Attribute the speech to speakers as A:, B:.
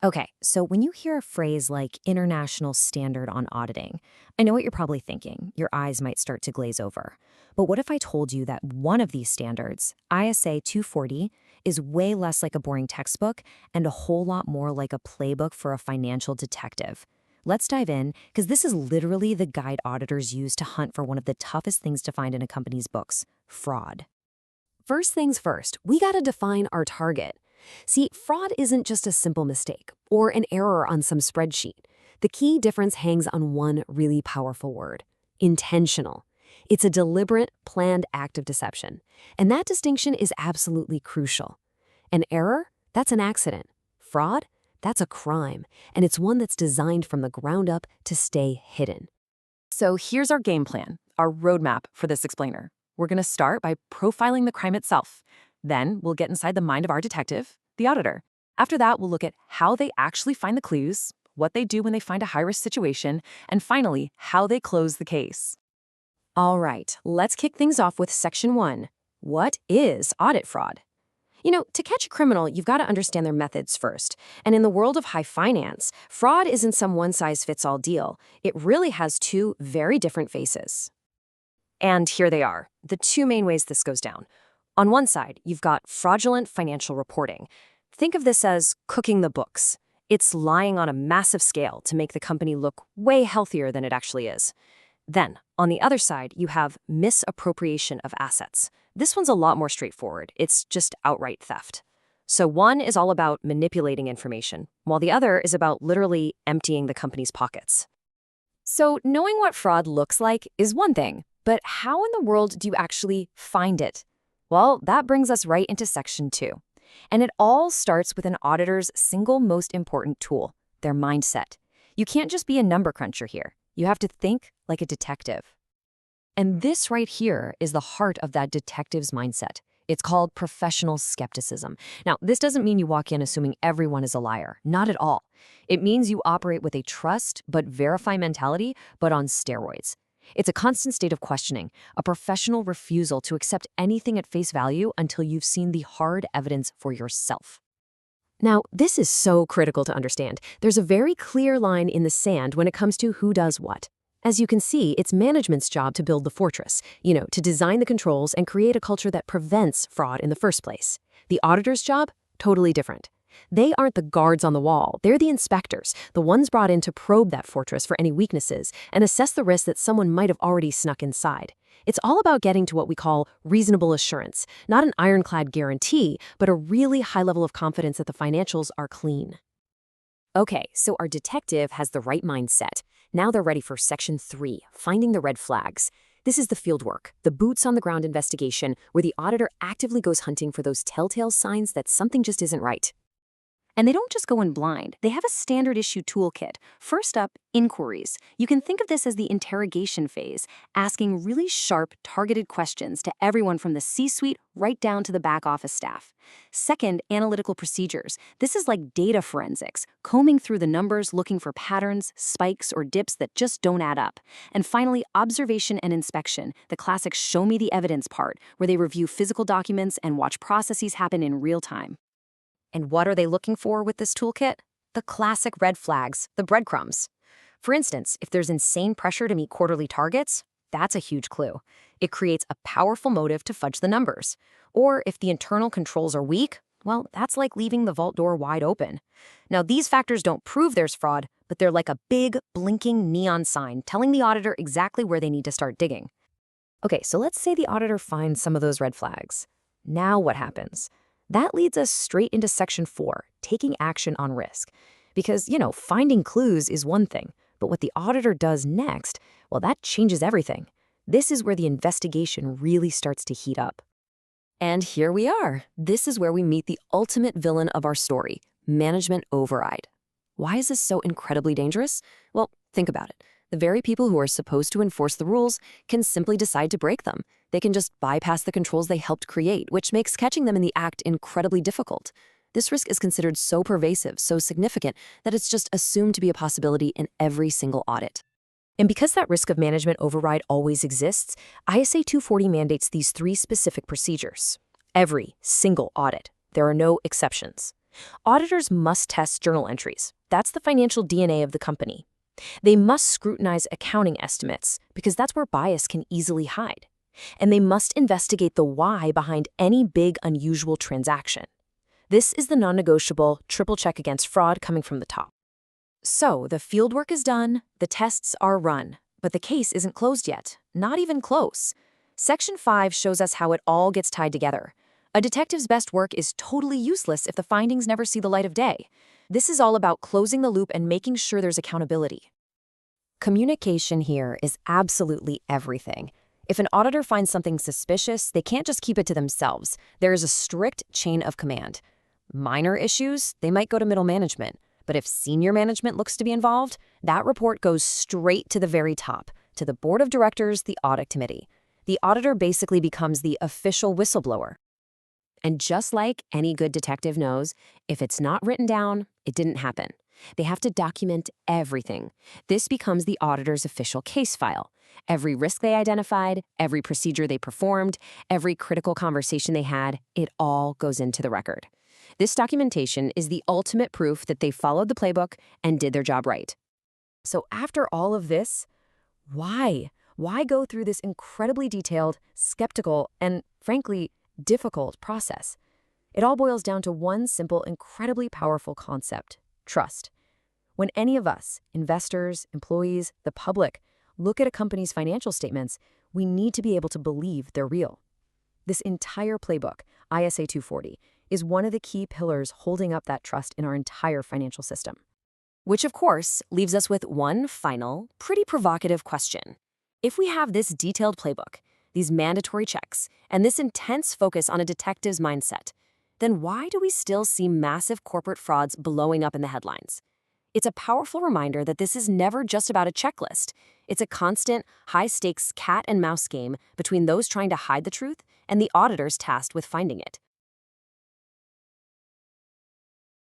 A: Okay, so when you hear a phrase like international standard on auditing, I know what you're probably thinking. Your eyes might start to glaze over. But what if I told you that one of these standards, ISA 240, is way less like a boring textbook and a whole lot more like a playbook for a financial detective? Let's dive in, because this is literally the guide auditors use to hunt for one of the toughest things to find in a company's books: fraud.
B: First things first, we gotta define our target. See, fraud isn't just a simple mistake or an error on some spreadsheet. The key difference hangs on one really powerful word: intentional. It's a deliberate, planned act of deception. And that distinction is absolutely crucial. An error? That's an accident. Fraud? That's a crime. And it's one that's designed from the ground up to stay hidden.
C: So here's our game plan, our roadmap for this explainer. We're going to start by profiling the crime itself. Then we'll get inside the mind of our detective, the auditor. After that, we'll look at how they actually find the clues, what they do when they find a high-risk situation, and finally, how they close the case.
B: All right, let's kick things off with Section 1. What is audit fraud? To catch a criminal, you've got to understand their methods first. And in the world of high finance, fraud isn't some one-size-fits-all deal. It really has two very different faces. And here they are, the two main ways this goes down. On one side, you've got fraudulent financial reporting. Think of this as cooking the books. It's lying on a massive scale to make the company look way healthier than it actually is. Then, on the other side, you have misappropriation of assets. This one's a lot more straightforward. It's just outright theft. So one is all about manipulating information, while the other is about literally emptying the company's pockets. So knowing what fraud looks like is one thing, but how in the world do you actually find it? Well, that brings us right into Section 2. And it all starts with an auditor's single most important tool: their mindset. You can't just be a number cruncher here. You have to think like a detective. And this right here is the heart of that detective's mindset. It's called professional skepticism. Now, this doesn't mean you walk in assuming everyone is a liar. Not at all. It means you operate with a trust but verify mentality, but on steroids. It's a constant state of questioning, a professional refusal to accept anything at face value until you've seen the hard evidence for yourself. Now, this is so critical to understand. There's a very clear line in the sand when it comes to who does what. As you can see, it's management's job to build the fortress, to design the controls and create a culture that prevents fraud in the first place. The auditor's job? Totally different. They aren't the guards on the wall. They're the inspectors, the ones brought in to probe that fortress for any weaknesses and assess the risk that someone might have already snuck inside. It's all about getting to what we call reasonable assurance, not an ironclad guarantee, but a really high level of confidence that the financials are clean. Okay, so our detective has the right mindset. Now they're ready for Section 3, finding the red flags. This is the fieldwork, the boots-on-the-ground investigation, where the auditor actively goes hunting for those telltale signs that something just isn't right.
C: And they don't just go in blind. They have a standard issue toolkit. First up, inquiries. You can think of this as the interrogation phase, asking really sharp, targeted questions to everyone from the C-suite right down to the back office staff. Second, analytical procedures. This is like data forensics, combing through the numbers, looking for patterns, spikes, or dips that just don't add up. And finally, observation and inspection, the classic show me the evidence part, where they review physical documents and watch processes happen in real time.
B: And what are they looking for with this toolkit? The classic red flags, the breadcrumbs. For instance, if there's insane pressure to meet quarterly targets, that's a huge clue. It creates a powerful motive to fudge the numbers. Or if the internal controls are weak, well, that's like leaving the vault door wide open. Now, these factors don't prove there's fraud, but they're like a big, blinking neon sign telling the auditor exactly where they need to start digging. Okay, so let's say the auditor finds some of those red flags. Now what happens? That leads us straight into Section 4, taking action on risk. Because, finding clues is one thing, but what the auditor does next, well, that changes everything. This is where the investigation really starts to heat up. And here we are. This is where we meet the ultimate villain of our story: management override. Why is this so incredibly dangerous? Well, think about it. The very people who are supposed to enforce the rules can simply decide to break them. They can just bypass the controls they helped create, which makes catching them in the act incredibly difficult. This risk is considered so pervasive, so significant, that it's just assumed to be a possibility in every single audit. And because that risk of management override always exists, ISA 240 mandates these 3 specific procedures. Every single audit. There are no exceptions. Auditors must test journal entries. That's the financial DNA of the company. They must scrutinize accounting estimates because that's where bias can easily hide. And they must investigate the why behind any big, unusual transaction. This is the non-negotiable triple check against fraud coming from the top. So, the fieldwork is done, the tests are run, but the case isn't closed yet, not even close. Section 5 shows us how it all gets tied together. A detective's best work is totally useless if the findings never see the light of day. This is all about closing the loop and making sure there's accountability.
A: Communication here is absolutely everything. If an auditor finds something suspicious, they can't just keep it to themselves. There is a strict chain of command. Minor issues, they might go to middle management. But if senior management looks to be involved, that report goes straight to the very top, to the board of directors, the audit committee. The auditor basically becomes the official whistleblower.
B: And just like any good detective knows, if it's not written down, it didn't happen. They have to document everything. This becomes the auditor's official case file. Every risk they identified, every procedure they performed, every critical conversation they had, it all goes into the record. This documentation is the ultimate proof that they followed the playbook and did their job right.
A: So after all of this, why? Why go through this incredibly detailed, skeptical, and frankly, difficult process? It all boils down to one simple, incredibly powerful concept: trust. When any of us, investors, employees, the public, look at a company's financial statements, we need to be able to believe they're real. This entire playbook, ISA 240, is one of the key pillars holding up that trust in our entire financial system.
B: Which, of course, leaves us with one final, pretty provocative question. If we have this detailed playbook, these mandatory checks, and this intense focus on a detective's mindset, then why do we still see massive corporate frauds blowing up in the headlines? It's a powerful reminder that this is never just about a checklist. It's a constant, high-stakes cat and mouse game between those trying to hide the truth and the auditors tasked with finding it.